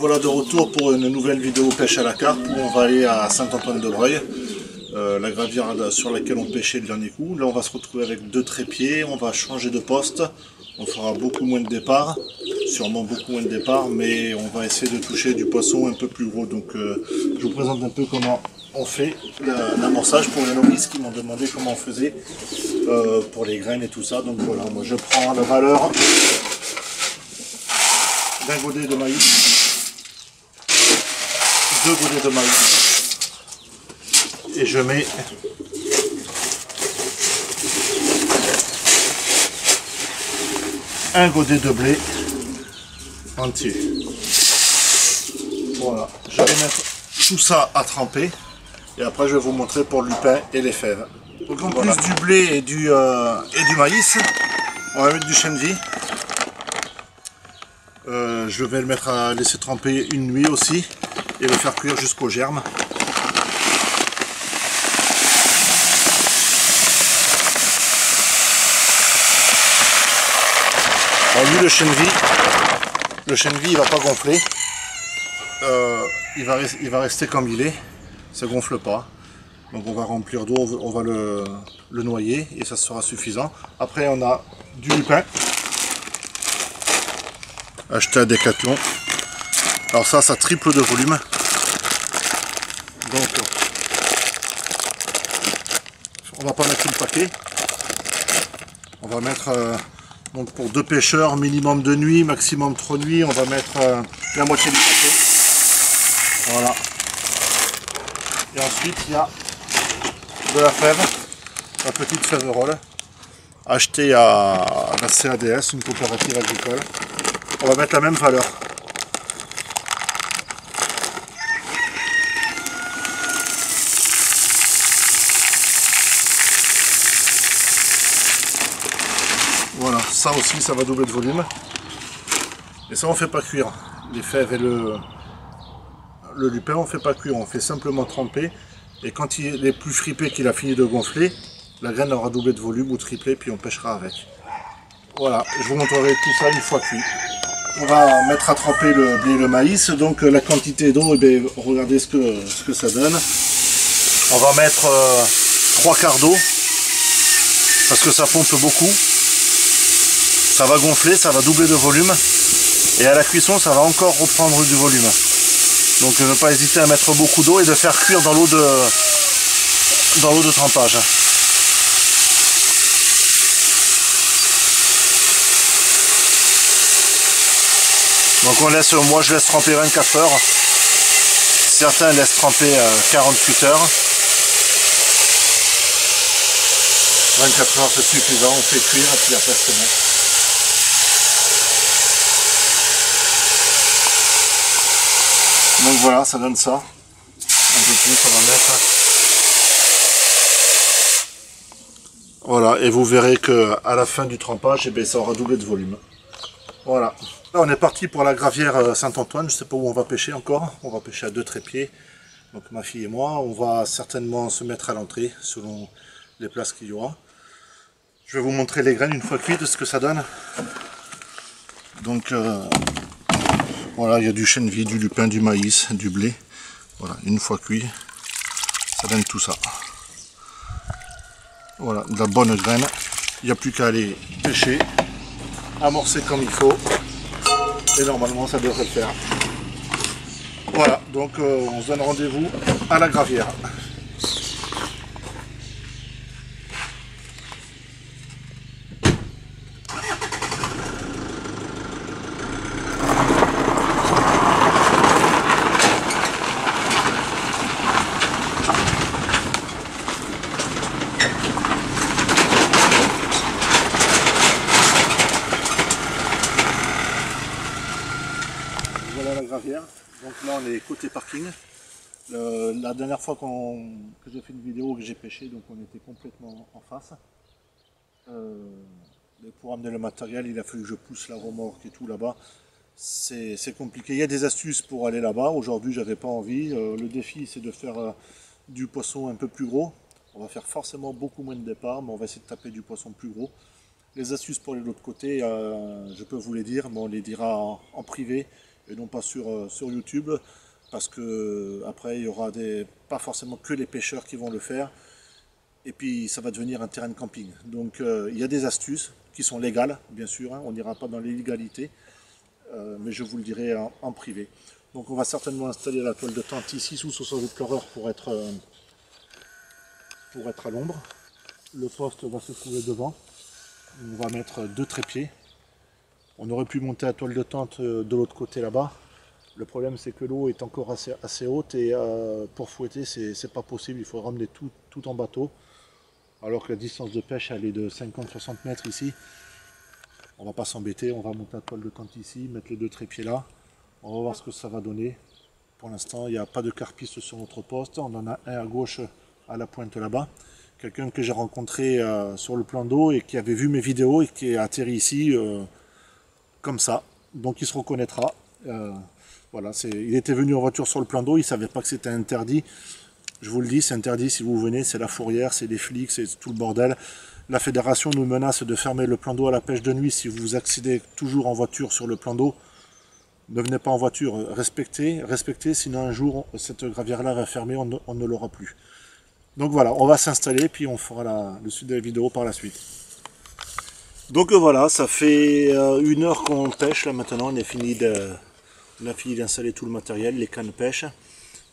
Voilà de retour pour une nouvelle vidéo pêche à la carpe où on va aller à Saint-Antoine-de-Breuil, la gravière sur laquelle on pêchait le dernier coup. Là on va se retrouver avec deux trépieds, on va changer de poste, on fera beaucoup moins de départ, sûrement beaucoup moins de départ, mais on va essayer de toucher du poisson un peu plus gros. Donc je vous présente un peu comment on fait l'amorçage pour les novices qui m'ont demandé comment on faisait pour les graines et tout ça. Donc voilà, moi je prends la valeur d'un godet de maïs. 2 godets de maïs et je mets un godet de blé entier. Voilà, je vais mettre tout ça à tremper et après je vais vous montrer pour le lupin et les fèves. Donc en plus du blé et du maïs, on va mettre du chène vie. Je vais le mettre à laisser tremper une nuit aussi et le faire cuire jusqu'au germe. Alors lui le chène vie il va pas gonfler, il va rester comme il est, ça gonfle pas. Donc on va remplir d'eau, on va le noyer et ça sera suffisant. Après on a du lupin, acheté à Decathlon. Alors ça triple de volume. Donc on va pas mettre tout le paquet. On va mettre donc pour 2 pêcheurs, minimum 2 nuits, maximum 3 nuits, on va mettre la moitié du paquet. Voilà. Et ensuite il y a de la fève, la petite fève roll, achetée à la CADS, une coopérative agricole. On va mettre la même valeur. Voilà, ça aussi, ça va doubler de volume. Et ça, on ne fait pas cuire. Les fèves et le lupin, on ne fait pas cuire. On fait simplement tremper. Et quand il est plus fripé, qu'il a fini de gonfler, la graine aura doublé de volume ou triplé, puis on pêchera avec. Voilà, je vous montrerai tout ça une fois cuit. On va mettre à tremper le blé et le maïs. Donc la quantité d'eau, eh bien, regardez ce que ça donne. On va mettre 3 quarts d'eau, parce que ça pompe beaucoup. Ça va gonfler, ça va doubler de volume et à la cuisson ça va encore reprendre du volume. Donc ne pas hésiter à mettre beaucoup d'eau et de faire cuire dans l'eau de trempage. Donc moi je laisse tremper 24 heures. Certains laissent tremper 48 heures. 24 heures c'est suffisant, on fait cuire et puis après c'est bon. Donc voilà, ça donne ça. Un peu plus, on va mettre. Voilà, et vous verrez que à la fin du trempage, eh bien, ça aura doublé de volume. Voilà. Là, on est parti pour la gravière Saint-Antoine. Je ne sais pas où on va pêcher encore. On va pêcher à 2 trépieds. Donc ma fille et moi, on va certainement se mettre à l'entrée selon les places qu'il y aura. Je vais vous montrer les graines une fois cuites, ce que ça donne. Donc voilà, il y a du chène vie, du lupin, du maïs, du blé. Voilà, une fois cuit, ça donne tout ça. Voilà, de la bonne graine. Il n'y a plus qu'à aller pêcher, amorcer comme il faut. Et normalement, ça devrait le faire. Voilà, donc on se donne rendez-vous à la gravière. Voilà la gravière. Donc là on est côté parking. La dernière fois que j'ai fait une vidéo que j'ai pêché, donc on était complètement en face. Mais pour amener le matériel, il a fallu que je pousse la remorque et tout là-bas. C'est compliqué. Il y a des astuces pour aller là-bas. Aujourd'hui, j'avais pas envie. Le défi, c'est de faire du poisson un peu plus gros. On va faire forcément beaucoup moins de départ, mais on va essayer de taper du poisson plus gros. Les astuces pour aller de l'autre côté, je peux vous les dire, mais on les dira en privé. et non pas sur YouTube, parce que après il y aura pas forcément que les pêcheurs qui vont le faire, et puis ça va devenir un terrain de camping. Donc il y a des astuces qui sont légales, bien sûr, hein, on n'ira pas dans l'illégalité, mais je vous le dirai en privé. Donc on va certainement installer la toile de tente ici sous ce pleureur pour être à l'ombre. Le poste va se trouver devant. On va mettre 2 trépieds. On aurait pu monter la toile de tente de l'autre côté là-bas. Le problème c'est que l'eau est encore assez haute et pour fouetter c'est pas possible. Il faut ramener tout en bateau. Alors que la distance de pêche elle est de 50-60 mètres ici. On va pas s'embêter, on va monter la toile de tente ici, mettre les 2 trépieds là. On va voir ce que ça va donner. Pour l'instant, il n'y a pas de carpiste sur notre poste. On en a un à gauche à la pointe là-bas. Quelqu'un que j'ai rencontré sur le plan d'eau et qui avait vu mes vidéos et qui est atterri ici comme ça. Donc il se reconnaîtra. Voilà, il était venu en voiture sur le plan d'eau, il ne savait pas que c'était interdit. Je vous le dis, c'est interdit si vous venez, c'est la fourrière, c'est les flics, c'est tout le bordel. La fédération nous menace de fermer le plan d'eau à la pêche de nuit si vous accédez toujours en voiture sur le plan d'eau. Ne venez pas en voiture, respectez, sinon un jour cette gravière-là va fermer, on ne l'aura plus. Donc voilà, on va s'installer, puis on fera le suite de la vidéo par la suite. Donc voilà, ça fait 1 heure qu'on pêche, là maintenant on a fini d'installer tout le matériel, les cannes pêche.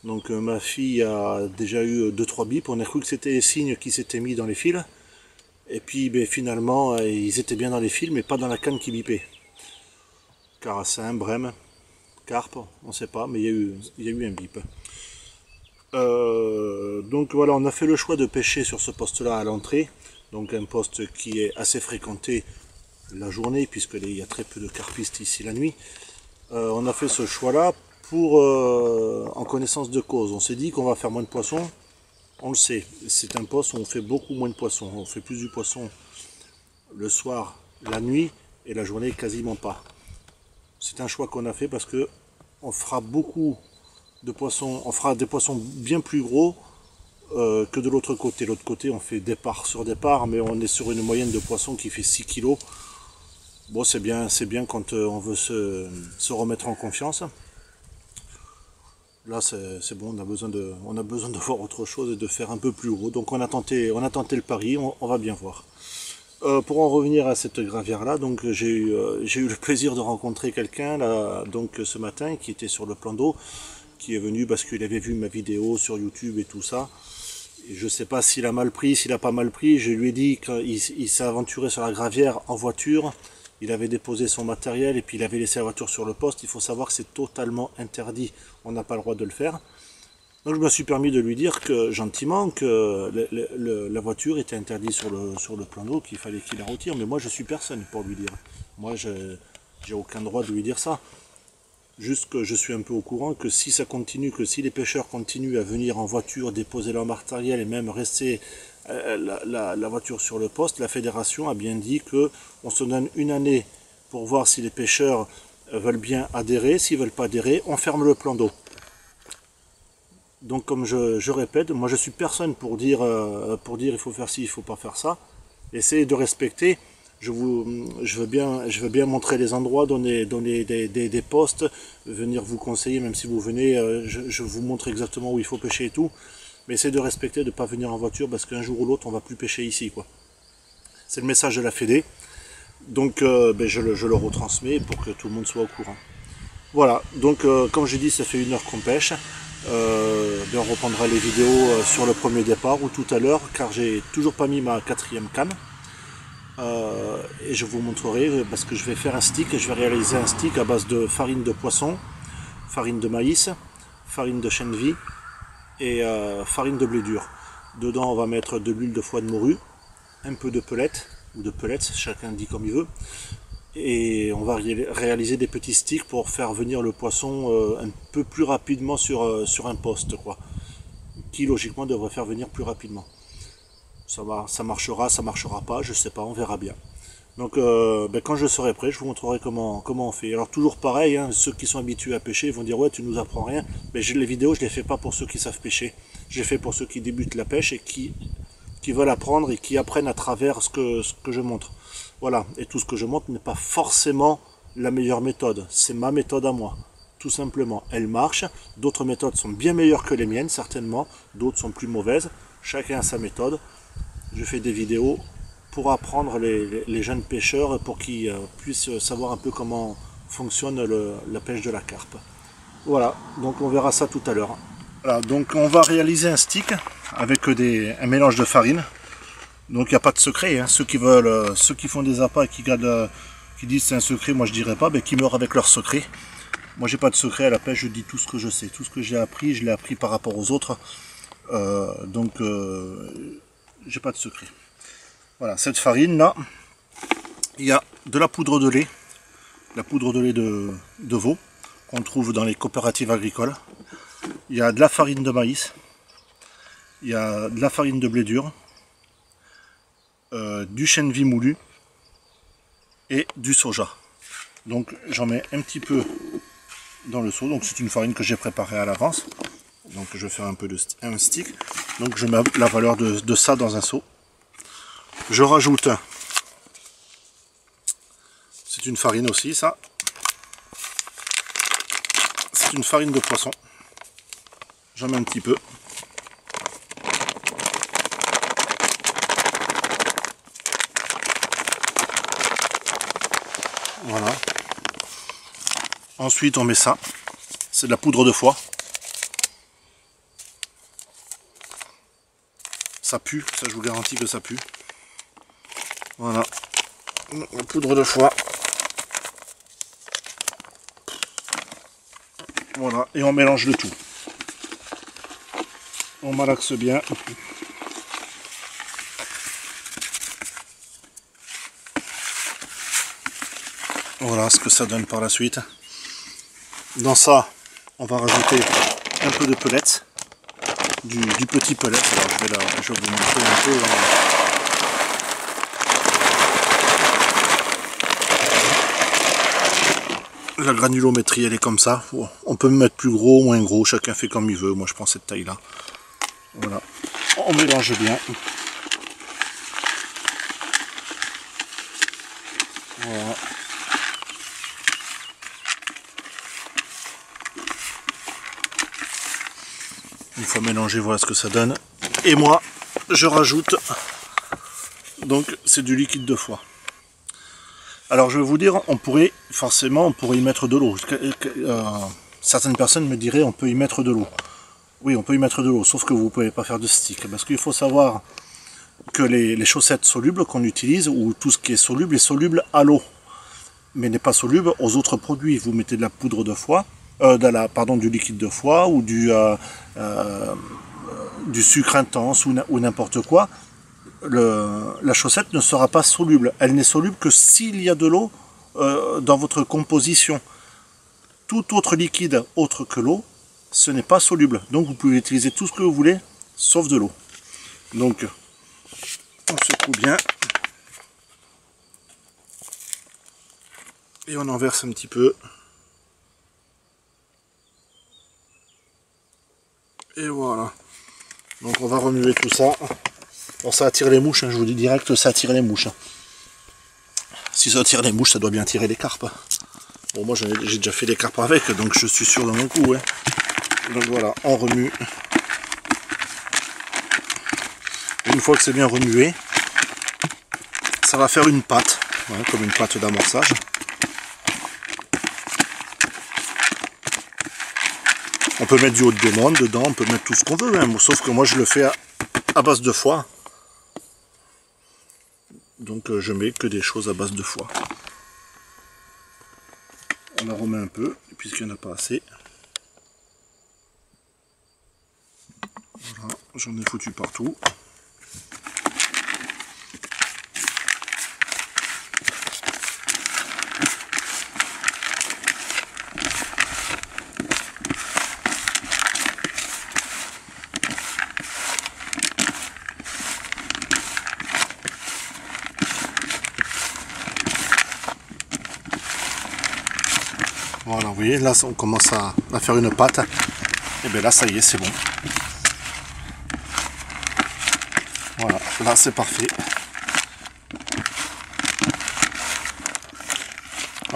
Donc ma fille a déjà eu 2-3 bips, on a cru que c'était les cygnes qui s'étaient mis dans les fils. Et puis finalement, ils étaient bien dans les fils, mais pas dans la canne qui bipait. Carassin, brème, carpe, on ne sait pas, mais il y a eu un bip. Donc voilà, on a fait le choix de pêcher sur ce poste-là à l'entrée. Donc un poste qui est assez fréquenté la journée, puisqu'il y a très peu de carpistes ici la nuit. On a fait ce choix-là en connaissance de cause. On s'est dit qu'on va faire moins de poissons. On le sait, c'est un poste où on fait beaucoup moins de poissons. On fait plus du poisson le soir, la nuit, et la journée quasiment pas. C'est un choix qu'on a fait parce que on fera beaucoup de poissons, on fera des poissons bien plus gros que de l'autre côté. L'autre côté, on fait départ sur départ, mais on est sur une moyenne de poissons qui fait 6 kg. Bon, c'est bien quand on veut se remettre en confiance. Là, c'est bon, on a besoin de voir autre chose et de faire un peu plus gros. Donc on a tenté le pari, on va bien voir. Pour en revenir à cette gravière-là, donc j'ai eu le plaisir de rencontrer quelqu'un là, donc ce matin, qui était sur le plan d'eau, qui est venu parce qu'il avait vu ma vidéo sur YouTube et tout ça. Et je sais pas s'il a mal pris, s'il a pas mal pris. Je lui ai dit qu'il s'est aventuré sur la gravière en voiture. Il avait déposé son matériel et puis il avait laissé la voiture sur le poste. Il faut savoir que c'est totalement interdit. On n'a pas le droit de le faire. Donc je me suis permis de lui dire gentiment que la voiture était interdite sur le plan d'eau, qu'il fallait qu'il la retire. Mais moi je suis personne pour lui dire. Moi j'ai aucun droit de lui dire ça. Juste que je suis un peu au courant que si ça continue, que si les pêcheurs continuent à venir en voiture, déposer leur matériel et même rester la voiture sur le poste, la fédération a bien dit qu'on se donne 1 année pour voir si les pêcheurs veulent bien adhérer. S'ils ne veulent pas adhérer, on ferme le plan d'eau. Donc comme je répète, moi je suis personne pour dire il faut faire ci, il faut pas faire ça. Essayez de respecter. Je veux bien montrer les endroits, donner des postes, venir vous conseiller, même si vous venez, je vous montre exactement où il faut pêcher et tout. Mais essayez de respecter, de ne pas venir en voiture, parce qu'un jour ou l'autre, on va plus pêcher ici, quoi. C'est le message de la Fédé. Donc je le retransmets pour que tout le monde soit au courant. Voilà, donc comme je dis, ça fait 1 heure qu'on pêche. On reprendra les vidéos sur le premier départ ou tout à l'heure, car j'ai toujours pas mis ma 4e canne. Et je vous montrerai parce que je vais faire un stick, je vais réaliser un stick à base de farine de poisson, farine de maïs, farine de chène vie et farine de blé dur. Dedans on va mettre de l'huile de foie de morue, un peu de pelettes ou de pellets, chacun dit comme il veut, et on va réaliser des petits sticks pour faire venir le poisson un peu plus rapidement sur un poste, quoi, qui logiquement devrait faire venir plus rapidement. Ça marchera, ça marchera pas, je sais pas, on verra bien. Donc quand je serai prêt, je vous montrerai comment on fait. Alors toujours pareil, hein, ceux qui sont habitués à pêcher vont dire ouais tu nous apprends rien. Mais les vidéos je les fais pas pour ceux qui savent pêcher. Je les fais pour ceux qui débutent la pêche et qui veulent apprendre et qui apprennent à travers ce que je montre. Voilà, et tout ce que je montre n'est pas forcément la meilleure méthode, c'est ma méthode à moi. tout simplement, elle marche. D'autres méthodes sont bien meilleures que les miennes, certainement. D'autres sont plus mauvaises. Chacun a sa méthode. Je fais des vidéos pour apprendre les jeunes pêcheurs, pour qu'ils puissent savoir un peu comment fonctionne la pêche de la carpe. Voilà, donc on verra ça tout à l'heure. Voilà, donc on va réaliser un stick avec un mélange de farine. Donc il n'y a pas de secret, hein. Ceux qui font des appâts et qui disent c'est un secret, moi je dirais pas, mais qui meurent avec leur secret. Moi j'ai pas de secret à la pêche, je dis tout ce que je sais, tout ce que j'ai appris, je l'ai appris par rapport aux autres. J'ai pas de secret. Voilà, cette farine là, il y a de la poudre de lait, de veau, qu'on trouve dans les coopératives agricoles. Il y a de la farine de maïs, il y a de la farine de blé dur, du chènevis moulu et du soja. Donc j'en mets un petit peu dans le seau. Donc c'est une farine que j'ai préparée à l'avance. Donc je vais faire un peu un stick. Donc je mets la valeur de ça dans un seau. Je rajoute, c'est une farine aussi ça, c'est une farine de poisson. J'en mets un petit peu. Voilà. Ensuite on met ça, c'est de la poudre de foie. Ça pue, ça je vous garantis que ça pue. Voilà, la poudre de foie. Voilà, et on mélange le tout. On malaxe bien. Voilà ce que ça donne par la suite. Dans ça, on va rajouter un peu de pellets, du petit pellet. Alors je vais vous montrer un peu. La granulométrie, elle est comme ça. On peut mettre plus gros, moins gros, chacun fait comme il veut. Moi je prends cette taille là. Voilà. On mélange bien. Voilà. Une fois mélangé, voilà ce que ça donne. Et moi, je rajoute, donc c'est du liquide de foie. Alors je vais vous dire, on pourrait y mettre de l'eau. Certaines personnes me diraient on peut y mettre de l'eau. Oui, on peut y mettre de l'eau, sauf que vous ne pouvez pas faire de stick. Parce qu'il faut savoir que les chaussettes solubles qu'on utilise, ou tout ce qui est soluble à l'eau, mais n'est pas soluble aux autres produits. Vous mettez de la poudre de foie, du liquide de foie, ou du sucre intense, ou n'importe quoi. La chaussette ne sera pas soluble. Elle n'est soluble que s'il y a de l'eau dans votre composition. Tout autre liquide autre que l'eau, ce n'est pas soluble. Donc vous pouvez utiliser tout ce que vous voulez, sauf de l'eau. Donc, on secoue bien. Et on en verse un petit peu. Et voilà. Donc on va remuer tout ça. Bon, ça attire les mouches, hein, je vous dis direct, ça attire les mouches. Si ça attire les mouches, ça doit bien tirer les carpes. Bon, moi j'ai déjà fait des carpes avec, donc je suis sûr de mon coup. Hein. Donc voilà, on remue. Une fois que c'est bien remué, ça va faire une pâte, hein, comme une pâte d'amorçage. On peut mettre du haut de demande dedans, on peut mettre tout ce qu'on veut, hein, sauf que moi je le fais à base de foie. Donc je mets que des choses à base de foie. On en remet un peu, puisqu'il n'y en a pas assez. Voilà, j'en ai foutu partout. Voilà, vous voyez, là on commence à faire une pâte. Et bien là, ça y est, c'est bon. Voilà, là c'est parfait.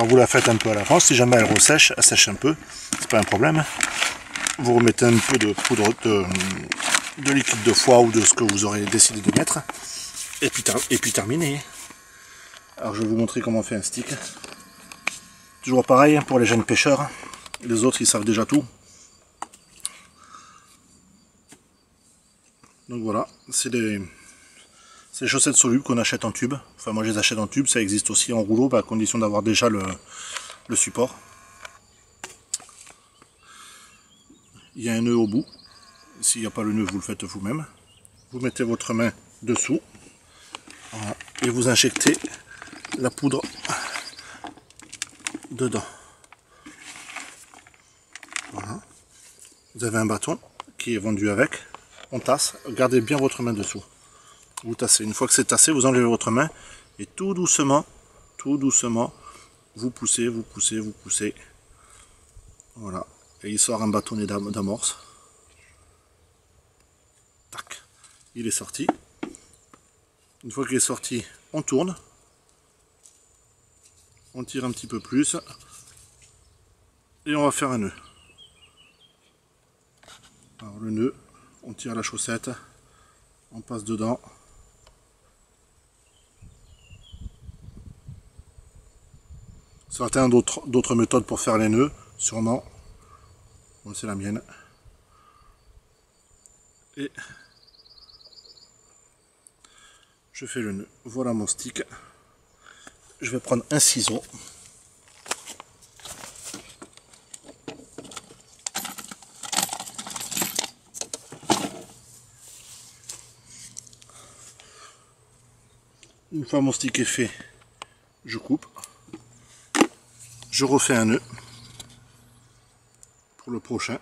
Alors vous la faites un peu à l'avance, si jamais elle ressèche, elle sèche un peu, c'est pas un problème. Vous remettez un peu de poudre de liquide de foie ou de ce que vous aurez décidé de mettre. Et puis terminé. Alors je vais vous montrer comment on fait un stick. Toujours pareil pour les jeunes pêcheurs. Les autres ils savent déjà tout. Donc voilà, c'est des chaussettes solubles qu'on achète en tube. Enfin moi je les achète en tube, ça existe aussi en rouleau, à condition d'avoir déjà le support. Il y a un nœud au bout. S'il n'y a pas le nœud, vous le faites vous-même. Vous mettez votre main dessous. Voilà, et vous injectez la poudre dedans. Voilà. Vous avez un bâton qui est vendu avec. On tasse. Gardez bien votre main dessous. Vous tassez. Une fois que c'est tassé, vous enlevez votre main et tout doucement, vous poussez, vous poussez, vous poussez. Voilà. Et il sort un bâtonnet d'amorce. Tac. Il est sorti. Une fois qu'il est sorti, on tourne. On tire un petit peu plus. Et on va faire un nœud. Alors le nœud, on tire la chaussette. On passe dedans. Certains d'autres méthodes pour faire les nœuds, sûrement. Bon, c'est la mienne. Et je fais le nœud. Voilà mon stick. Je vais prendre un ciseau. Une fois mon stick est fait, je coupe. Je refais un nœud pour le prochain.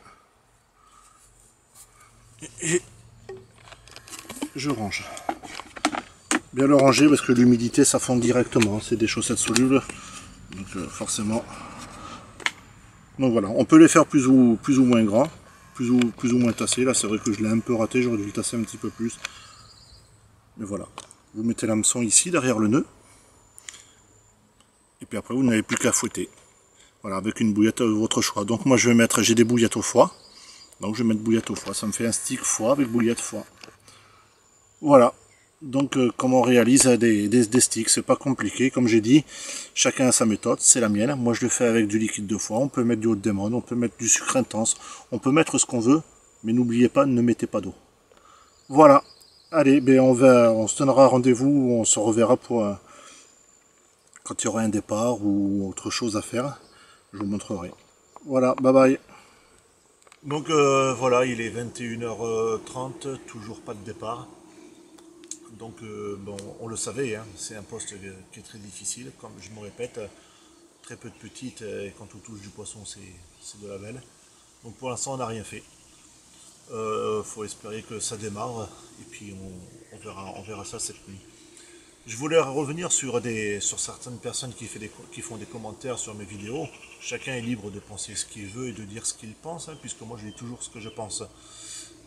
Et je range. Bien le ranger parce que l'humidité ça fond directement. C'est des chaussettes solubles. Donc forcément. Donc voilà, on peut les faire plus ou moins grands, plus ou moins tassés. Là c'est vrai que je l'ai un peu raté, j'aurais dû le tasser un petit peu plus. Mais voilà. Vous mettez l'hameçon ici derrière le nœud. Et puis après vous n'avez plus qu'à fouetter. Voilà, avec une bouillette de votre choix. Donc moi je vais mettre, j'ai des bouillettes au foie. Donc je vais mettre bouillette au foie. Ça me fait un stick foie avec bouillette foie. Voilà. Donc comment on réalise des sticks, c'est pas compliqué. Comme j'ai dit, chacun a sa méthode, c'est la mienne. Moi je le fais avec du liquide de foie. On peut mettre du haut de démon, on peut mettre du sucre intense. On peut mettre ce qu'on veut. Mais n'oubliez pas, ne mettez pas d'eau. Voilà. Allez, ben on se donnera rendez-vous. On se reverra pour quand il y aura un départ ou autre chose à faire. Je vous montrerai. Voilà, bye bye. Donc voilà, il est 21h30, toujours pas de départ. Donc bon, on le savait, hein, c'est un poste qui est très difficile, comme je me répète, très peu de petites, et quand on touche du poisson, c'est de la belle. Donc pour l'instant, on n'a rien fait. Faut espérer que ça démarre, et puis on verra ça cette nuit. Je voulais revenir sur certaines personnes qui font des commentaires sur mes vidéos. Chacun est libre de penser ce qu'il veut et de dire ce qu'il pense, hein, puisque moi je dis toujours ce que je pense.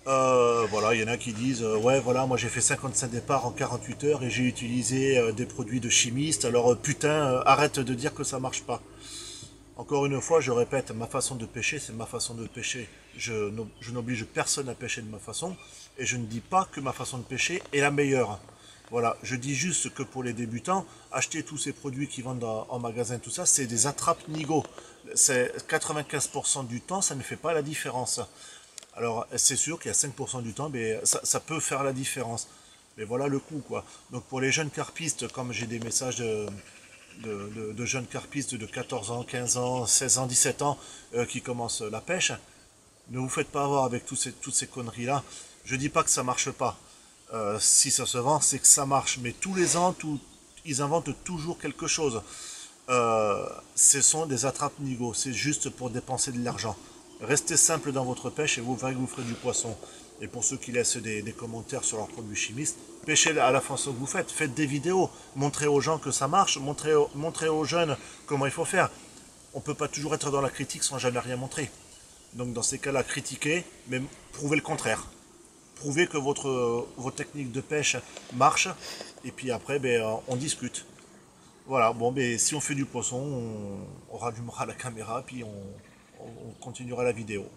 Voilà, il y en a qui disent ouais voilà, moi j'ai fait 55 départs en 48 heures et j'ai utilisé des produits de chimistes, alors putain, arrête de dire que ça marche pas. Encore une fois, je répète, ma façon de pêcher, c'est ma façon de pêcher. Je n'oblige personne à pêcher de ma façon, et je ne dis pas que ma façon de pêcher est la meilleure. Voilà, je dis juste que pour les débutants, acheter tous ces produits qui vendent en magasin, tout ça, c'est des attrape-nigots. C'est 95% du temps, ça ne fait pas la différence. Alors, c'est sûr qu'il y a 5% du temps, mais ça peut faire la différence. Mais voilà le coup, quoi. Donc, pour les jeunes carpistes, comme j'ai des messages de jeunes carpistes de 14 ans, 15 ans, 16 ans, 17 ans qui commencent la pêche, ne vous faites pas avoir avec toutes ces conneries-là. Je dis pas que ça marche pas. Si ça se vend, c'est que ça marche. Mais tous les ans, ils inventent toujours quelque chose. Ce sont des attrape-nigots. C'est juste pour dépenser de l'argent. Restez simple dans votre pêche et vous verrez que vous ferez du poisson. Et pour ceux qui laissent des commentaires sur leurs produits chimistes, pêchez à la façon que vous faites. Faites des vidéos. Montrez aux gens que ça marche. Montrez aux jeunes comment il faut faire. On ne peut pas toujours être dans la critique sans jamais rien montrer. Donc dans ces cas-là, critiquez, mais prouvez le contraire. Prouvez que vos techniques de pêche marchent. Et puis après, on discute. Voilà, bon, mais si on fait du poisson, on rallumera la caméra, puis on continuera la vidéo.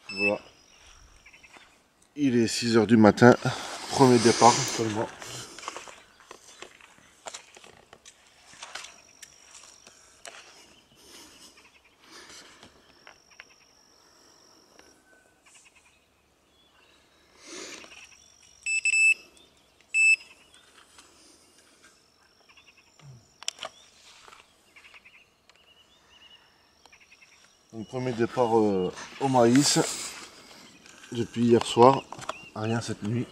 Voilà. Il est 6 heures du matin, premier départ seulement. Donc premier départ au maïs depuis hier soir, rien cette nuit.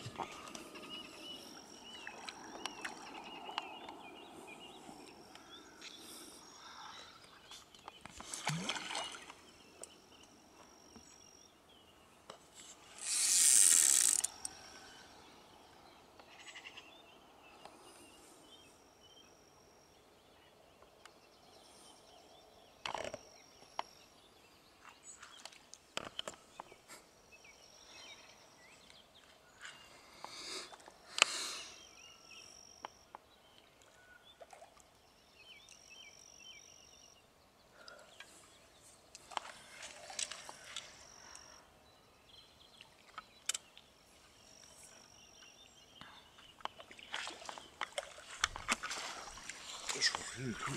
Je vois rien du tout.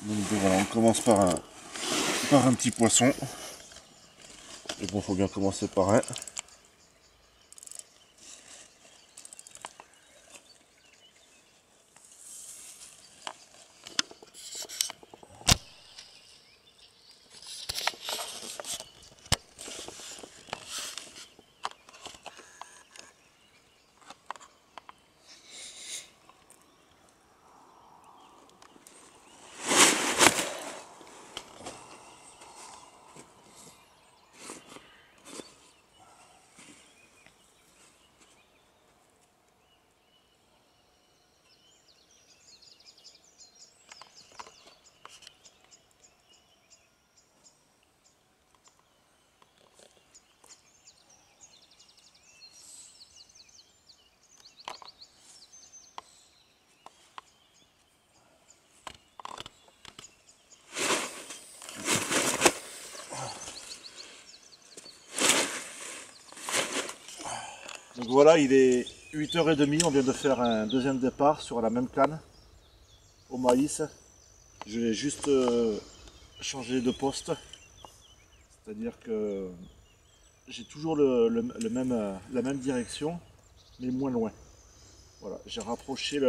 Donc voilà, on commence par un petit poisson. Et bon, faut bien commencer par un. Donc voilà, il est 8h30, on vient de faire un deuxième départ sur la même canne au maïs. Je vais juste changer de poste, c'est-à-dire que j'ai toujours la même direction, mais moins loin. Voilà, j'ai rapproché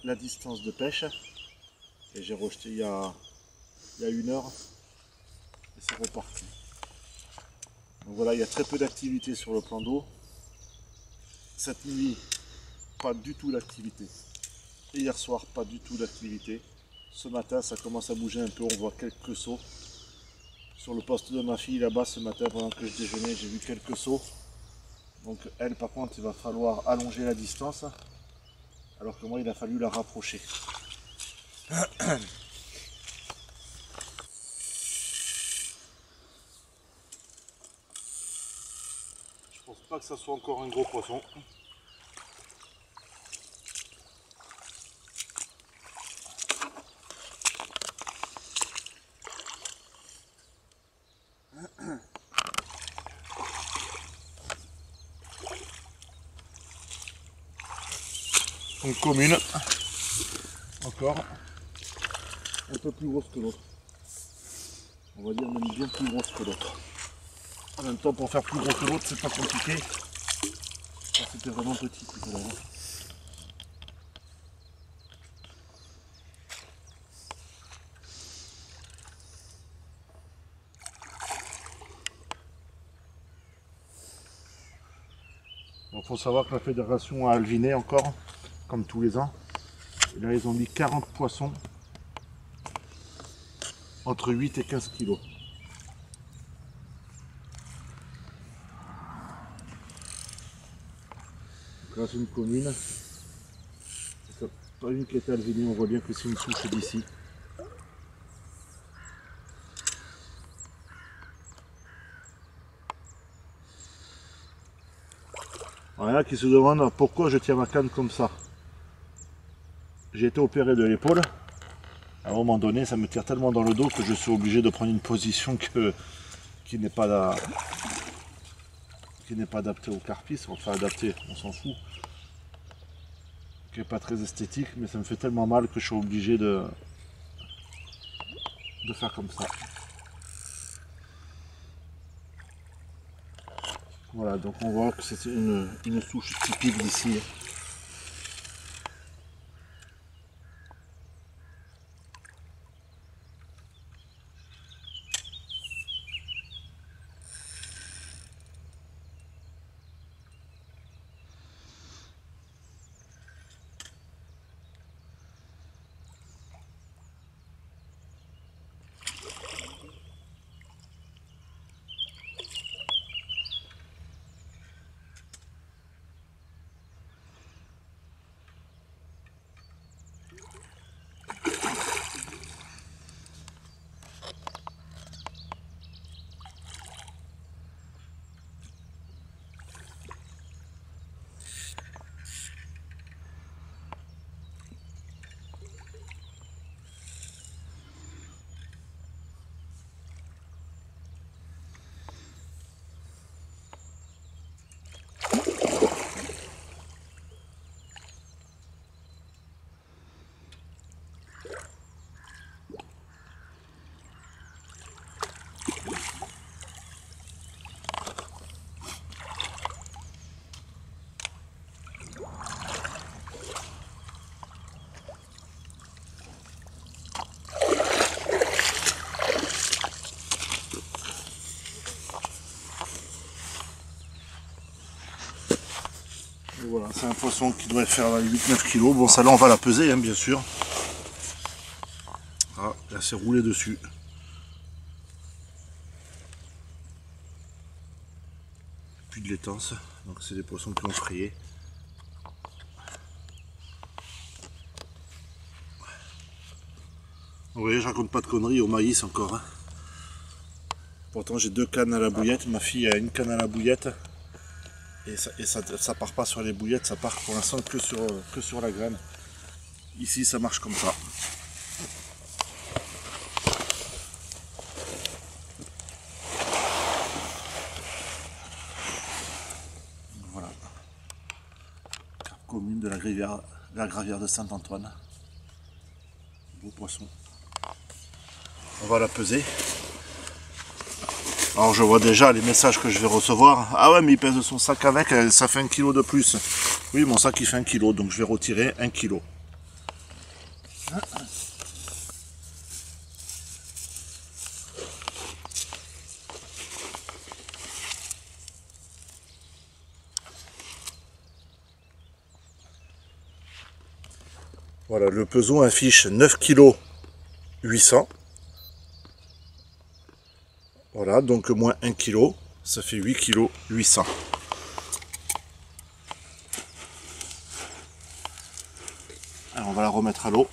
la distance de pêche et j'ai rejeté il y a 1 heure et c'est reparti. Donc voilà, il y a très peu d'activité sur le plan d'eau. Cette nuit, pas du tout d'activité. Hier soir, pas du tout d'activité. Ce matin, ça commence à bouger un peu, on voit quelques sauts. Sur le poste de ma fille là-bas, ce matin, pendant que je déjeunais, j'ai vu quelques sauts. Donc elle, par contre, il va falloir allonger la distance, alors que moi, il a fallu la rapprocher. Je pense pas que ça soit encore un gros poisson. Une commune, encore, un peu plus grosse que l'autre. On va dire même bien plus grosse que l'autre. En même temps, pour faire plus gros que l'autre, c'est pas compliqué. Ça, c'était vraiment petit tout à l'heure. Bon, Il faut savoir que la fédération a alviné encore, comme tous les ans. Et là, ils ont mis 40 poissons entre 8 et 15 kilos. Donc là, c'est une commune. C'est pas une qui a été alvinée, on voit bien que c'est une souche d'ici. Il y en a qui se demandent pourquoi je tiens ma canne comme ça. J'ai été opéré de l'épaule. À un moment donné, ça me tire tellement dans le dos que je suis obligé de prendre une position qui n'est pas adaptée au carpisme. Enfin, adaptée, on s'en fout. Qui n'est pas très esthétique, mais ça me fait tellement mal que je suis obligé de faire comme ça. Voilà, donc on voit que c'est une souche typique d'ici. Voilà, c'est un poisson qui doit faire 8-9 kg. Bon, ça là, on va la peser, hein, bien sûr. Ah, là, c'est roulé dessus. Plus de laitance, donc c'est des poissons qui ont frayé. Vous voyez, je raconte pas de conneries au maïs encore. Hein. Pourtant, j'ai 2 cannes à la bouillette. Ma fille a une canne à la bouillette. Et ça part pas sur les bouillettes, ça part pour l'instant que sur la graine. Ici, ça marche comme ça. Voilà. Carpe commune de la gravière de Saint-Antoine. Beau poisson. On va la peser. Alors je vois déjà les messages que je vais recevoir. Ah ouais, mais il pèse son sac avec, ça fait 1 kg de plus. Oui, mon sac il fait 1 kg, donc je vais retirer 1 kg. Voilà, le peso affiche 9 kg 800. Voilà, donc moins 1 kg, ça fait 8 kg 800. Alors on va la remettre à l'eau.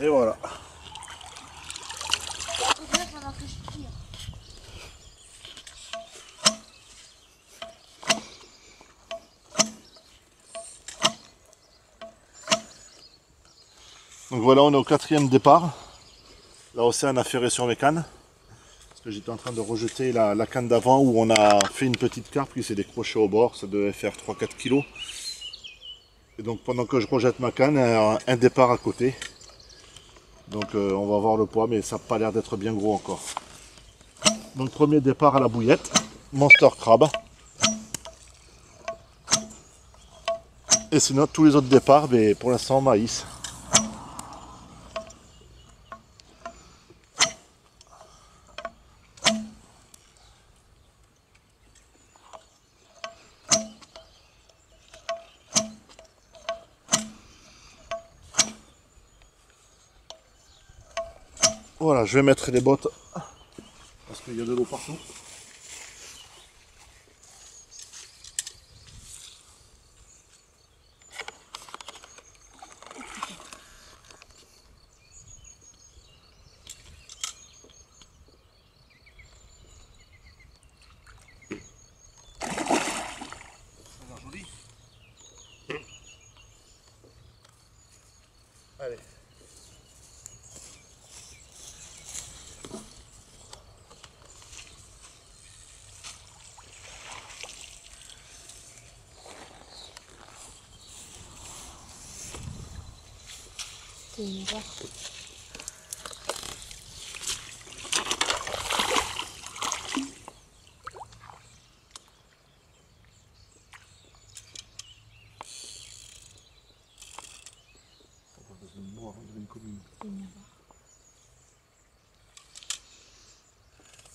Et voilà. Donc voilà, on est au 4e départ. Là aussi, on a ferré sur les cannes. Parce que j'étais en train de rejeter la canne d'avant où on a fait une petite carpe qui s'est décrochée au bord. Ça devait faire 3-4 kg. Et donc pendant que je rejette ma canne, un départ à côté. Donc on va voir le poids, mais ça n'a pas l'air d'être bien gros encore. Donc premier départ à la bouillette, Monster Crab. Et sinon tous les autres départs, mais pour l'instant maïs. Voilà, je vais mettre les bottes parce qu'il y a de l'eau partout. Allez. C'est une barre.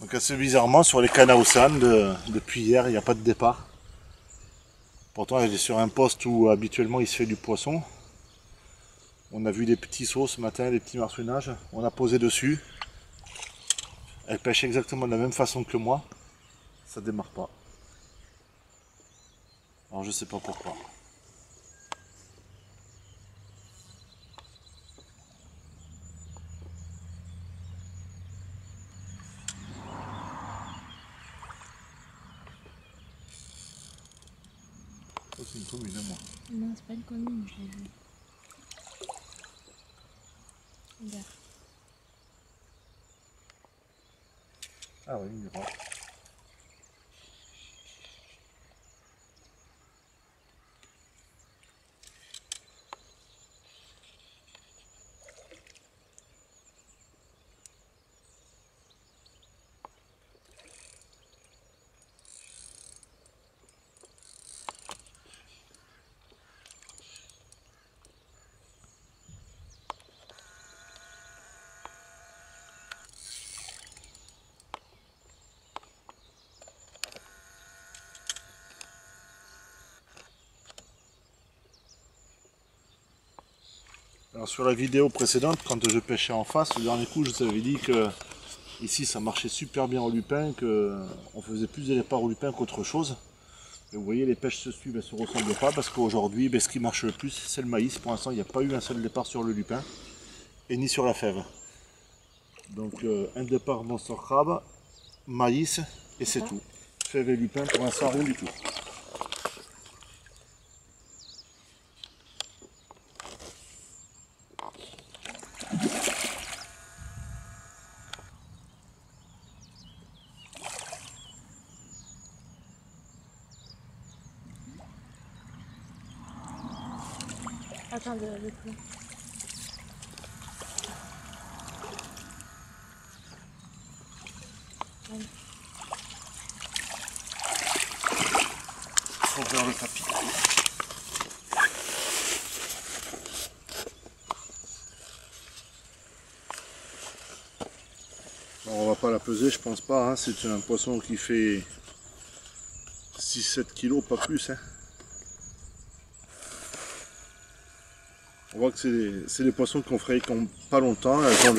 Donc assez bizarrement sur les cannes à Ossane, depuis hier il n'y a pas de départ. Pourtant elle est sur un poste où habituellement il se fait du poisson. On a vu des petits sauts ce matin, des petits marsouinages. On a posé dessus. Elle pêche exactement de la même façon que moi. Ça démarre pas. Alors je sais pas pourquoi. Ça c'est une commune, moi. Non, c'est pas une commune, je l'ai vu. Regarde. Ah oui, il y aura. Alors sur la vidéo précédente, quand je pêchais en face, le dernier coup je vous avais dit que ici ça marchait super bien au lupin, qu'on faisait plus de départ au lupin qu'autre chose. Et vous voyez les pêches se suivent, elles ne se ressemblent pas parce qu'aujourd'hui ce qui marche le plus c'est le maïs. Pour l'instant il n'y a pas eu un seul départ sur le lupin et ni sur la fève. Donc un départ Monster Crab, maïs et c'est tout. Fève et lupin pour l'instant rien du tout. Attends, le coup. Faut faire le tapis. Alors, on va pas la peser, je pense pas, hein. C'est un poisson qui fait 6-7 kg, pas plus. Hein. On voit que c'est des poissons qu'on fréquente pas longtemps, elles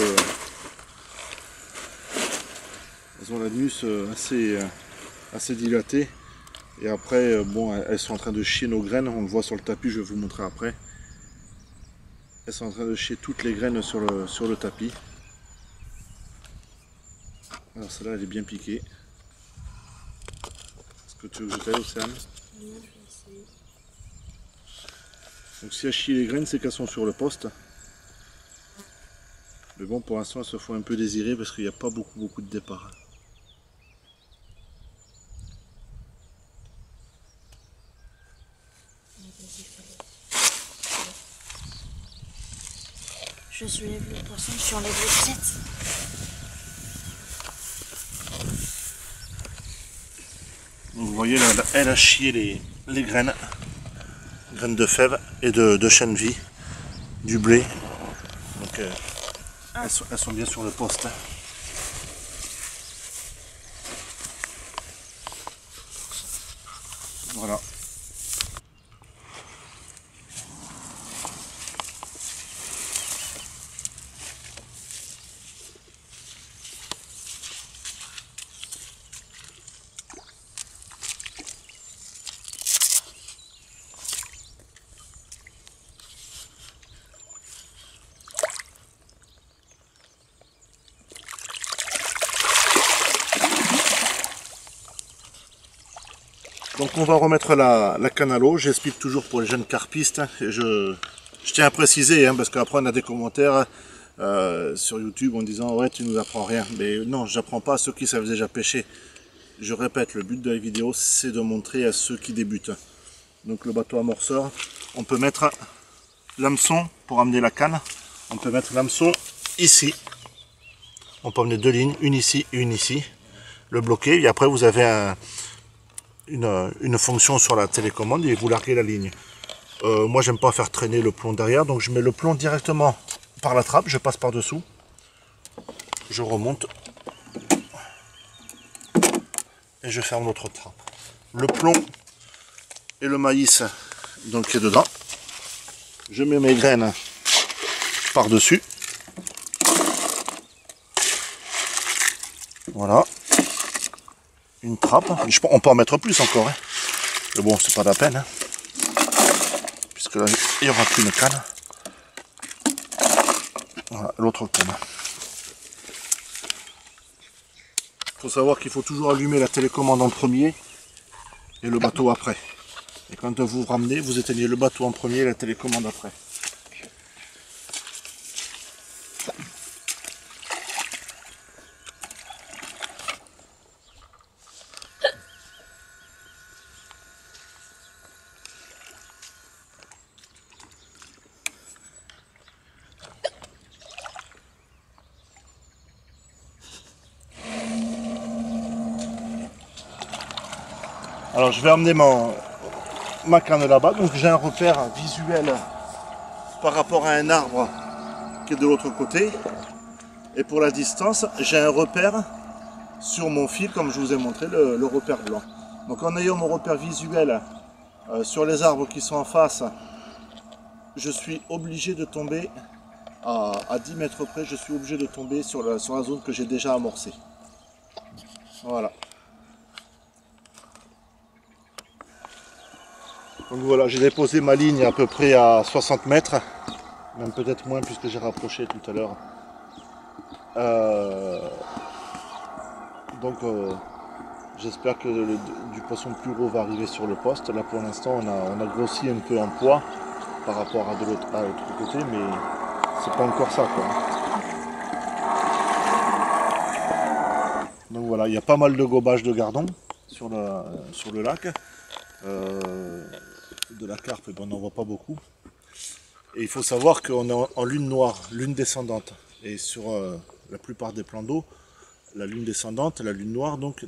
ont l'anus assez dilaté. Et après, bon, elles sont en train de chier nos graines, on le voit sur le tapis, je vais vous montrer après. Elles sont en train de chier toutes les graines sur le tapis. Alors celle-là, elle est bien piquée. Est-ce que tu veux que je t'aide, Océane? Non, je vais essayer. Donc si elles chient les graines, c'est qu'elles sont sur le poste. Mais bon, pour l'instant, elles se font un peu désirer parce qu'il n'y a pas beaucoup de départ. Je soulève le poisson, je enlève les pièces. Donc vous voyez, là, elle a chié les graines de fèves et de chêne vie, du blé. Donc elles sont bien sur le poste. Voilà. Donc on va remettre la canne à l'eau. J'explique toujours pour les jeunes carpistes. Et je tiens à préciser, parce qu'après on a des commentaires sur YouTube en disant ouais tu nous apprends rien. Mais non, j'apprends pas à ceux qui savent déjà pêcher. Je répète, le but de la vidéo c'est de montrer à ceux qui débutent. Donc le bateau amorceur, on peut mettre l'hameçon pour amener la canne. On peut mettre l'hameçon ici. On peut amener deux lignes, une ici, une ici. Le bloquer et après vous avez une fonction sur la télécommande et vous larguez la ligne. Moi j'aime pas faire traîner le plomb derrière, donc je mets le plomb directement par la trappe, je passe par dessous, je remonte et je ferme l'autre trappe. Le plomb et le maïs donc qui est dedans, je mets mes graines par dessus, voilà. Une trappe, on peut en mettre plus encore, mais bon c'est pas la peine, puisque là il n'y aura qu'une canne. Voilà, l'autre canne. Il faut savoir qu'il faut toujours allumer la télécommande en premier et le bateau après. Et quand vous ramenez, vous éteignez le bateau en premier et la télécommande après. Alors je vais emmener ma canne là-bas, donc j'ai un repère visuel par rapport à un arbre qui est de l'autre côté. Et pour la distance, j'ai un repère sur mon fil, comme je vous ai montré, le repère blanc. Donc en ayant mon repère visuel sur les arbres qui sont en face, je suis obligé de tomber à 10 mètres près, je suis obligé de tomber sur la zone que j'ai déjà amorcée. Voilà. Donc voilà, j'ai déposé ma ligne à peu près à 60 mètres, même peut-être moins puisque j'ai rapproché tout à l'heure. Donc j'espère que du poisson plus gros va arriver sur le poste. Là pour l'instant on a grossi un peu en poids par rapport à l'autre côté, mais c'est pas encore ça quoi. Donc voilà, il y a pas mal de gobage de gardons sur le lac. De la carpe, on n'en voit pas beaucoup. Et il faut savoir qu'on est en lune noire, lune descendante. Et sur la plupart des plans d'eau, la lune descendante, la lune noire, donc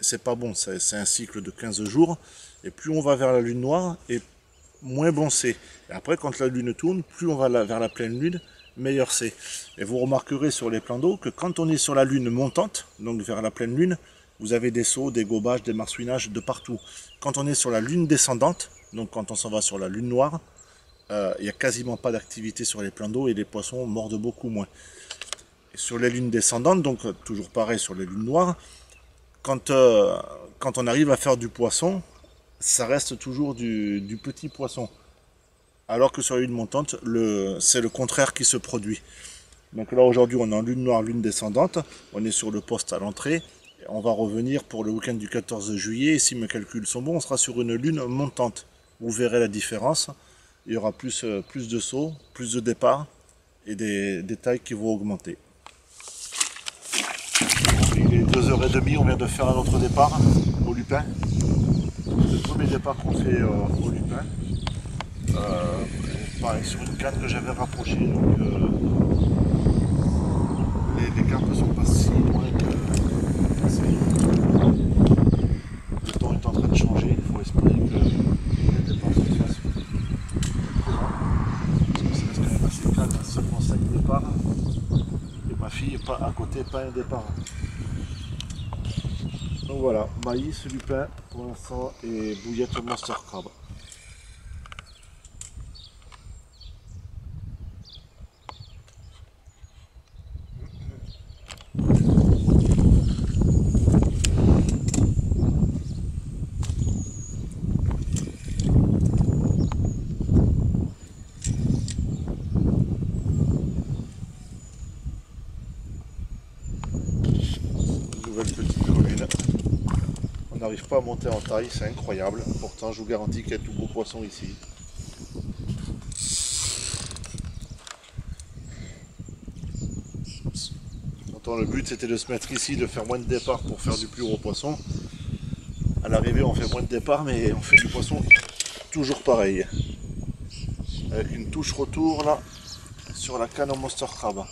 c'est pas bon. C'est un cycle de 15 jours. Et plus on va vers la lune noire, et moins bon c'est. Et après, quand la lune tourne, plus on va vers la pleine lune, meilleur c'est. Et vous remarquerez sur les plans d'eau que quand on est sur la lune montante, donc vers la pleine lune, vous avez des sauts, des gobages, des marsouinages de partout. Quand on est sur la lune descendante, donc quand on s'en va sur la lune noire, il n'y a quasiment pas d'activité sur les plans d'eau et les poissons mordent beaucoup moins. Et sur les lunes descendantes, donc toujours pareil sur les lunes noires, quand on arrive à faire du poisson, ça reste toujours du petit poisson. Alors que sur la lune montante, c'est le contraire qui se produit. Donc là aujourd'hui on est en lune noire, lune descendante, on est sur le poste à l'entrée. On va revenir pour le week-end du 14 juillet, et si mes calculs sont bons, on sera sur une lune montante. Vous verrez la différence, il y aura plus de sauts, plus de départs, et des tailles qui vont augmenter. Il est 2h30, on vient de faire un autre départ au lupin. C'est le premier départ qu'on fait au lupin. Pareil, sur une canne que j'avais rapprochée, donc les carpes ne sont pas si loin que le temps est en fait pas un départ. Donc voilà, maïs, lupin pour l'instant et bouillette monster crab. Nouvelle petite commune. On n'arrive pas à monter en taille, c'est incroyable. Pourtant, je vous garantis qu'il y a tout beau poisson ici. Pourtant, le but c'était de se mettre ici, de faire moins de départ pour faire du plus gros poisson. À l'arrivée, on fait moins de départ, mais on fait du poisson toujours pareil. Avec une touche retour là sur la canne au monster crab.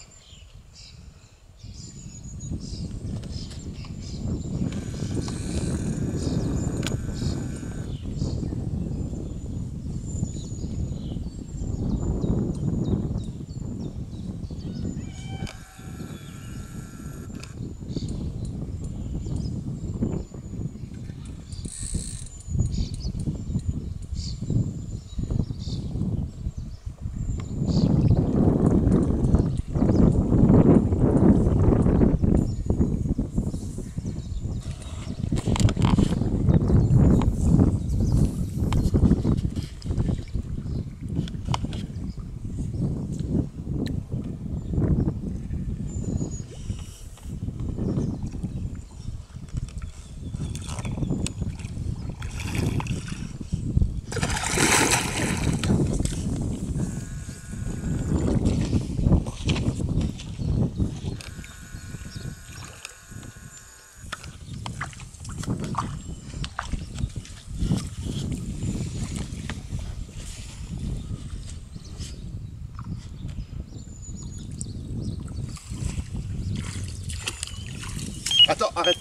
Attends, arrête.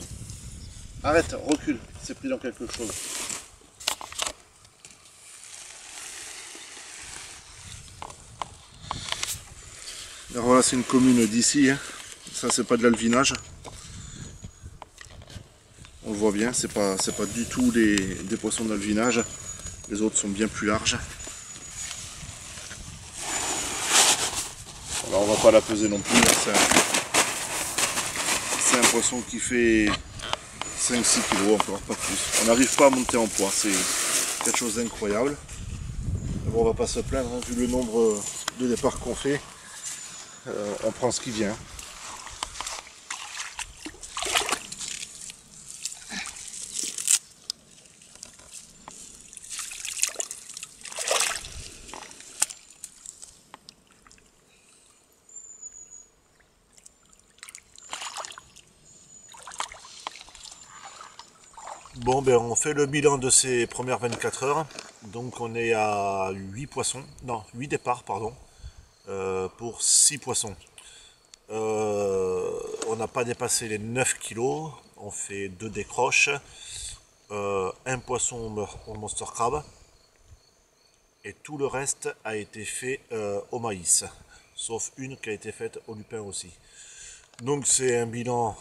Arrête, recule. C'est pris dans quelque chose. Alors voilà, c'est une commune d'ici. Hein. Ça, c'est pas de l'alvinage. On le voit bien, c'est pas du tout des poissons d'alvinage. Les autres sont bien plus larges. Alors on va pas la peser non plus. Hein. C'est un poisson qui fait 5-6 kg, encore pas plus. On n'arrive pas à monter en poids, c'est quelque chose d'incroyable. Bon, on va pas se plaindre, hein, vu le nombre de départs qu'on fait. On prend ce qui vient. Bon, ben on fait le bilan de ces premières 24 heures. Donc on est à 8 poissons, non 8 départs pardon, pour 6 poissons. On n'a pas dépassé les 9 kilos, on fait 2 décroches, un poisson au monster crab et tout le reste a été fait au maïs, sauf une qui a été faite au lupin aussi. Donc c'est un bilan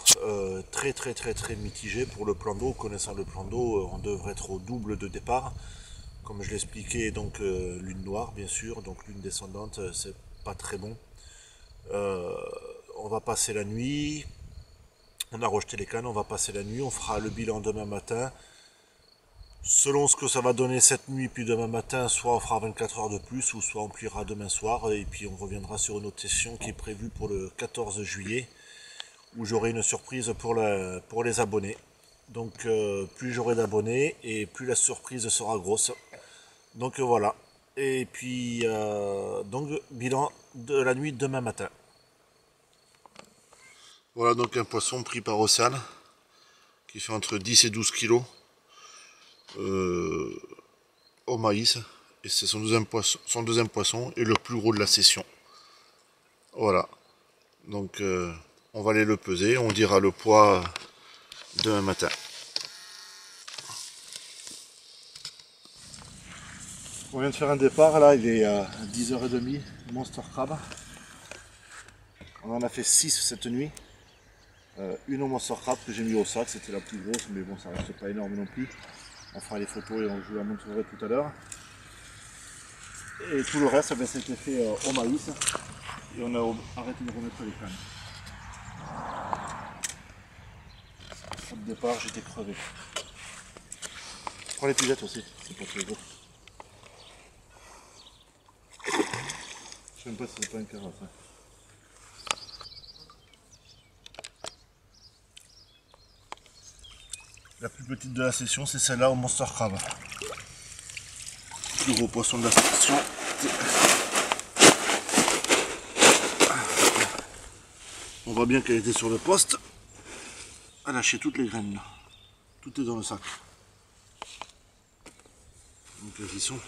très mitigé pour le plan d'eau. Connaissant le plan d'eau, on devrait être au double de départ. Comme je l'expliquais, donc lune noire bien sûr, donc lune descendante, c'est pas très bon. On va passer la nuit, on a rejeté les cannes, on va passer la nuit, on fera le bilan demain matin. Selon ce que ça va donner cette nuit, puis demain matin, soit on fera 24 heures de plus, ou soit on pliera demain soir, et puis on reviendra sur une autre session qui est prévue pour le 14 juillet, où j'aurai une surprise pour les abonnés. Donc plus j'aurai d'abonnés, et plus la surprise sera grosse. Donc voilà. Et puis, donc bilan de la nuit demain matin. Voilà donc un poisson pris par Océane, qui fait entre 10 et 12 kilos. Au maïs, et c'est son deuxième poisson et le plus gros de la session. Voilà, donc on va aller le peser, on dira le poids demain matin. On vient de faire un départ, là il est à 10h30, monster crab. On en a fait 6 cette nuit. Une au Monster Crab que j'ai mis au sac, c'était la plus grosse, mais bon, ça reste pas énorme non plus. On fera les photos et je vous la montrerai tout à l'heure. Et tout le reste, eh bien, c'était fait au maïs. Et on a arrêté de remettre les cannes. Au départ, j'étais crevé. Je prends les pigeettes aussi, c'est pas très gros. Je sais même pas si c'est pas une carotte. Hein. La plus petite de la session, c'est celle-là au Monster Crab. Le plus gros poisson de la session. On voit bien qu'elle était sur le poste. Elle a lâché toutes les graines là. Tout est dans le sac. Donc elles y sont.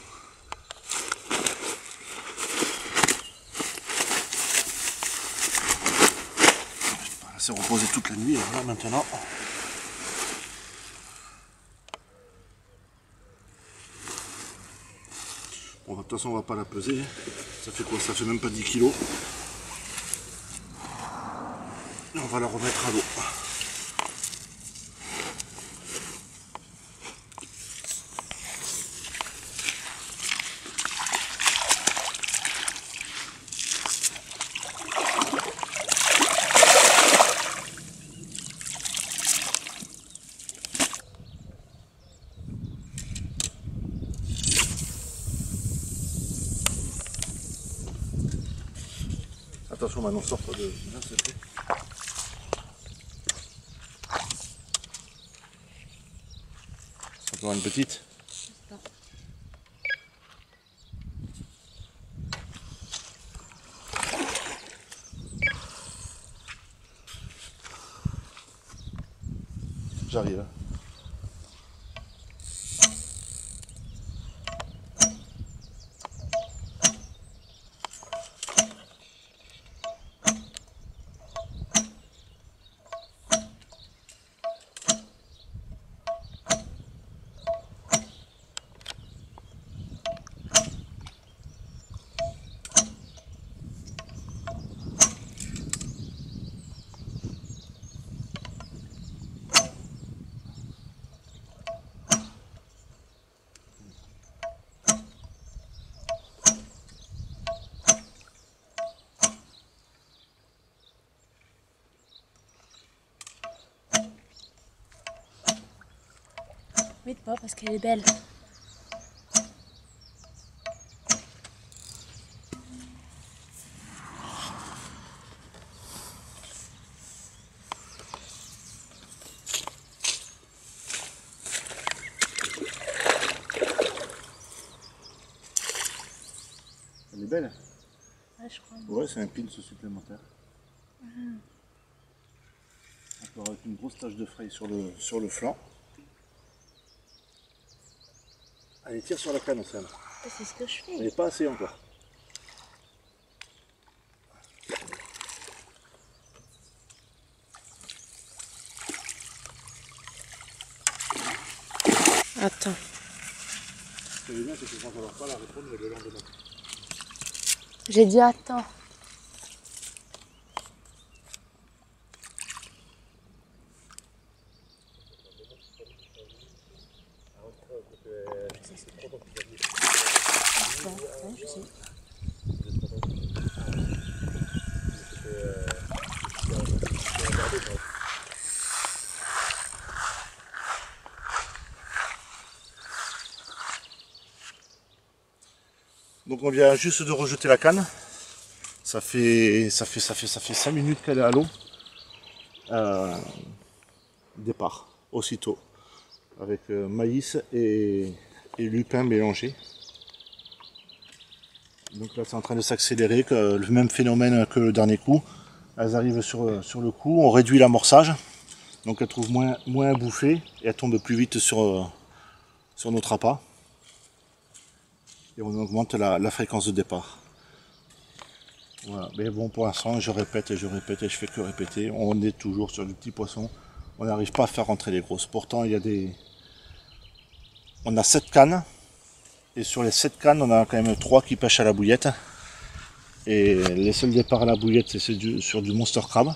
Elle s'est reposée toute la nuit, là maintenant. Bon, de toute façon, on va pas la peser. Ça fait quoi? Ça fait même pas 10 kg. Et on va la remettre à l'eau. Attention, maintenant sort pas de... Là, c'est fait. Encore une petite. J'arrive. Vite pas parce qu'elle est belle. Elle est belle. Ouais, je crois. Ouais, c'est un pins supplémentaire. Encore avec une grosse tache de fraise sur le flanc. Allez, tire sur la canne, Sam. C'est ce que je fais. Elle n'est pas assez encore. Attends. Ce qui est bien, c'est que quand on ne va pas la répondre le lendemain. J'ai dit attends. Je sais. Donc on vient juste de rejeter la canne. Ça fait 5 minutes qu'elle est à l'eau. Départ, aussitôt. Avec maïs et lupin mélangés. Donc là c'est en train de s'accélérer, le même phénomène que le dernier coup. Elles arrivent sur le coup, on réduit l'amorçage. Donc elles trouvent moins à bouffer et elles tombent plus vite sur notre appât. Et on augmente la fréquence de départ. Voilà. Mais bon, pour l'instant, je répète et je fais que répéter. On est toujours sur du petit poisson. On n'arrive pas à faire rentrer les grosses. Pourtant, on a 7 cannes. Et sur les 7 cannes, on a quand même 3 qui pêchent à la bouillette. Et les seuls départs à la bouillette, c'est sur du Monster Crab.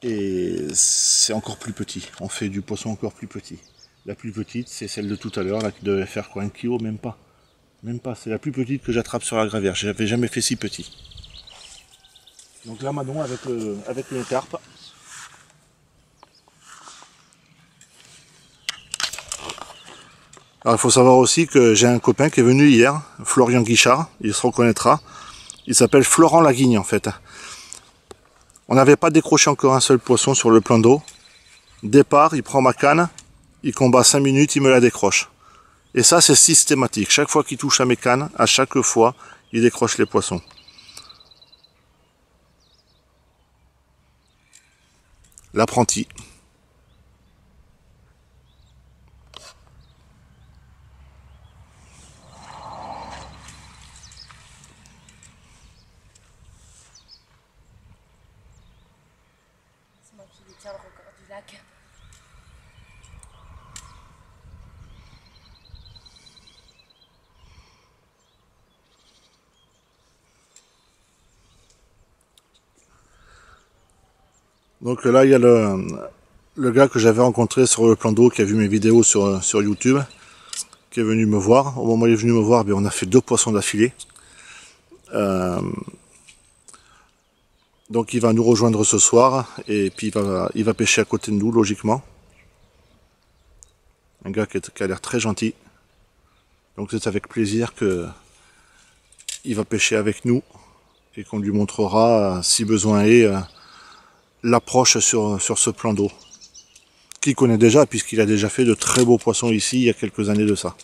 Et c'est encore plus petit. On fait du poisson encore plus petit. La plus petite, c'est celle de tout à l'heure, là, qui devait faire quoi, 1 kilo, même pas. Même pas, c'est la plus petite que j'attrape sur la gravière. Je n'avais jamais fait si petit. Donc là, Manon avec une carpe. Alors il faut savoir aussi que j'ai un copain qui est venu hier, Florian Guichard, il se reconnaîtra. Il s'appelle Florent Laguigne en fait. On n'avait pas décroché encore un seul poisson sur le plan d'eau. Départ, il prend ma canne, il combat 5 minutes, il me la décroche. Et ça c'est systématique. Chaque fois qu'il touche à mes cannes, à chaque fois, il décroche les poissons. L'apprenti. C'est moi qui détiens le record du lac. Donc là, il y a le gars que j'avais rencontré sur le plan d'eau qui a vu mes vidéos sur YouTube, qui est venu me voir. Au moment où il est venu me voir, bien, on a fait 2 poissons d'affilée. Donc il va nous rejoindre ce soir et puis il va pêcher à côté de nous, logiquement. Un gars qui a l'air très gentil. Donc c'est avec plaisir que il va pêcher avec nous et qu'on lui montrera, si besoin est, l'approche sur ce plan d'eau. Qu'il connaît déjà, puisqu'il a déjà fait de très beaux poissons ici il y a quelques années de ça.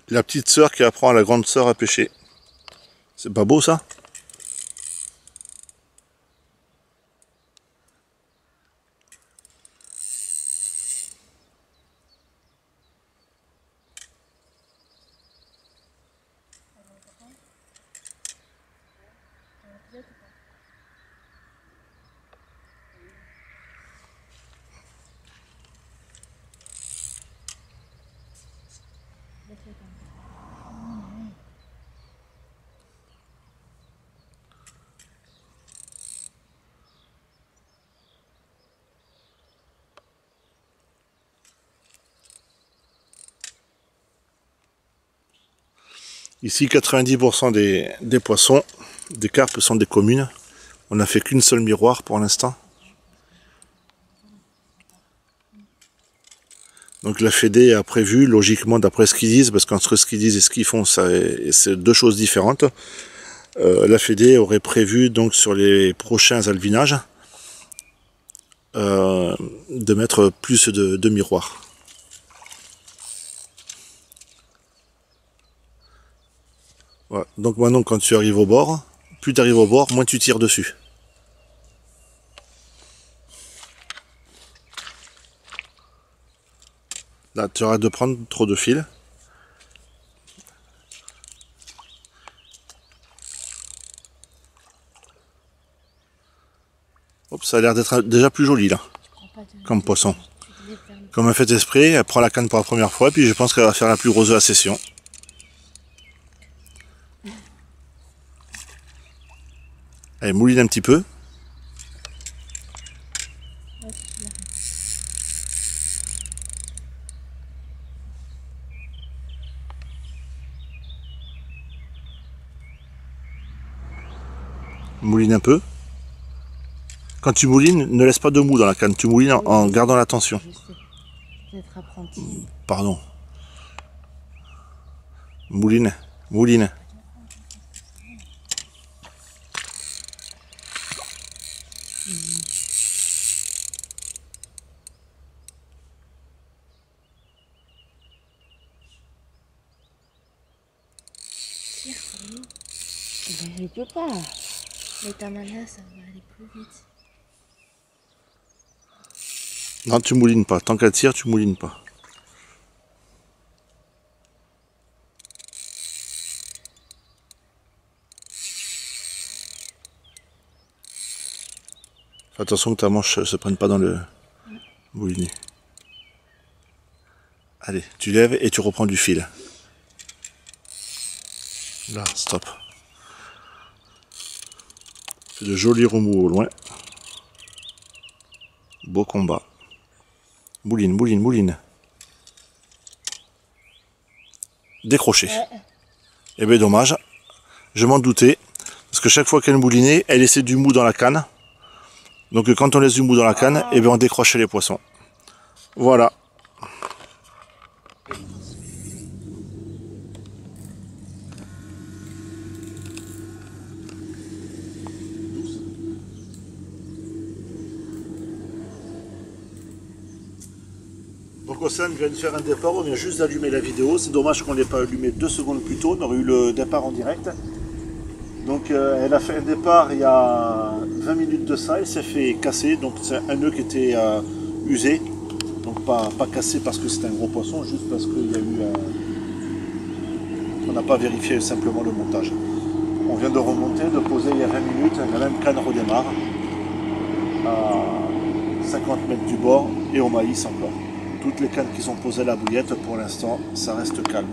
La petite sœur qui apprend à la grande sœur à pêcher. C'est pas beau ça? Ici, 90% des poissons, des carpes sont des communes. On n'a fait qu'une seule miroir pour l'instant. Donc la Fédé a prévu, logiquement, d'après ce qu'ils disent, parce qu'entre ce qu'ils disent et ce qu'ils font, c'est 2 choses différentes. La Fédé aurait prévu, donc sur les prochains alvinages, de mettre plus de miroirs. Voilà. Donc maintenant, quand tu arrives au bord, plus tu arrives au bord, moins tu tires dessus. Là, tu arrêtes de prendre trop de fil. Hop, ça a l'air d'être déjà plus joli là, comme poisson. Comme un fait exprès, elle prend la canne pour la première fois, puis je pense qu'elle va faire la plus grosse de la session. Elle mouline un petit peu. Mouline un peu. Quand tu moulines, ne laisse pas de mou dans la canne. Tu moulines en gardant la tension. D'être apprenti. Pardon. Mouline, mouline. Ben, je peux pas. Mais ta mana, ça va aller plus vite. Non, tu moulines pas. Tant qu'elle tire, tu moulines pas. Fais attention que ta manche se prenne pas dans le moulinet. Allez, tu lèves et tu reprends du fil. Là, stop. Fais de jolis remous au loin. Beau combat. Bouline, bouline, bouline. Décroché. Eh bien dommage. Je m'en doutais. Parce que chaque fois qu'elle moulinait, elle laissait du mou dans la canne. Donc quand on laisse du mou dans la canne, eh bien on décroche les poissons. Voilà. Donc Océane vient de faire un départ, on vient juste d'allumer la vidéo. C'est dommage qu'on ne l'ait pas allumé 2 secondes plus tôt, on aurait eu le départ en direct. Donc elle a fait un départ il y a 20 minutes de ça, elle s'est fait casser. Donc c'est un nœud qui était usé. Donc pas cassé parce que c'était un gros poisson, juste parce qu'il y a eu on n'a pas vérifié simplement le montage. On vient de remonter, de poser il y a 20 minutes, la même canne redémarre à 50 mètres du bord et au maïs encore. Toutes les cannes qui sont posées à la bouillette, pour l'instant, ça reste calme.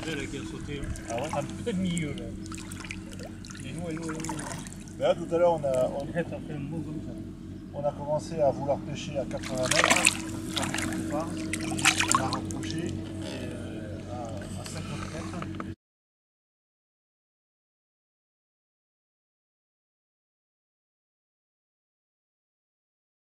C'est la qui a sauté. Ah ouais? Un peu de milieu là. Et nous. Là, tout à l'heure, Ça fait un bon comme ça. on a commencé à vouloir pêcher à 80 mètres. On a rapproché à 50 mètres.